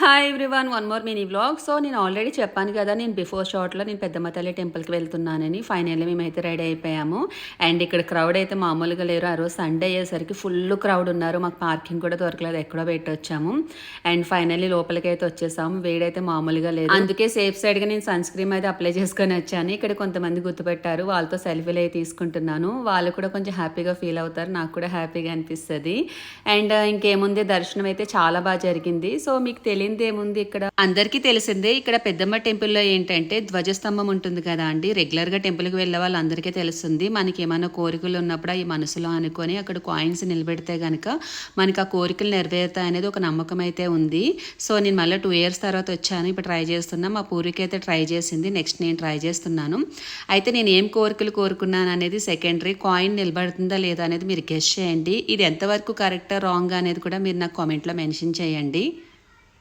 Hi everyone, one more mini vlog. So నేను already చెప్పాను కదా, నేను బిఫోర్ షార్ట్లో నేను పెద్దమ్మ తల్లి టెంపుల్కి వెళ్తున్నానని. ఫైనల్లీ మేమైతే రెడీ అయిపోయాము. అండ్ ఇక్కడ క్రౌడ్ అయితే మామూలుగా లేరు. ఆ రోజు సండే అయ్యేసరికి ఫుల్ క్రౌడ్ ఉన్నారు. మాకు పార్కింగ్ కూడా దొరకలేదు, ఎక్కడో పెట్టి వచ్చాము. అండ్ ఫైనల్లీ లోపలికి అయితే వచ్చేసాము. వేడైతే మామూలుగా లేదు, అందుకే సేఫ్ సైడ్గా నేను సన్ స్క్రీన్ అయితే అప్లై చేసుకొని వచ్చాను. ఇక్కడ కొంతమంది గుర్తుపెట్టారు, వాళ్ళతో సెల్ఫీలు అయితే తీసుకుంటున్నాను. వాళ్ళు కూడా కొంచెం హ్యాపీగా ఫీల్ అవుతారు, నాకు కూడా హ్యాపీగా అనిపిస్తుంది. అండ్ ఇంకేముంది, దర్శనం అయితే చాలా బాగా జరిగింది. సో మీకు తెలియదు ఏముంది, ఇక్కడ అందరికీ తెలిసిందే. ఇక్కడ పెద్దమ్మ టెంపుల్లో ఏంటంటే ధ్వజస్తంభం ఉంటుంది కదా అండి. రెగ్యులర్ గా టెంపుల్ కి వెళ్ళే వాళ్ళందరికీ తెలుస్తుంది. మనకి ఏమైనా కోరికలు ఉన్నప్పుడు ఈ మనసులో అనుకొని అక్కడ కాయిన్స్ నిలబెడితే గనక మనకి ఆ కోరికలు నెరవేరుతాయి అనేది ఒక నమ్మకం అయితే ఉంది. సో నేను మళ్ళీ 2 years తర్వాత వచ్చాను, ఇప్పుడు ట్రై చేస్తున్నా. మా పూరికి అయితే ట్రై చేసింది, నెక్స్ట్ నేను ట్రై చేస్తున్నాను. అయితే నేను ఏం కోరికలు కోరుకున్నాను అనేది సెకండరీ. కాయిన్ నిలబడుతుందా లేదా అనేది మీరు గెస్ చేయండి. ఇది ఎంతవరకు కరెక్టా రాంగ్ అనేది కూడా మీరు నాకు కామెంట్లో మెన్షన్ చేయండి.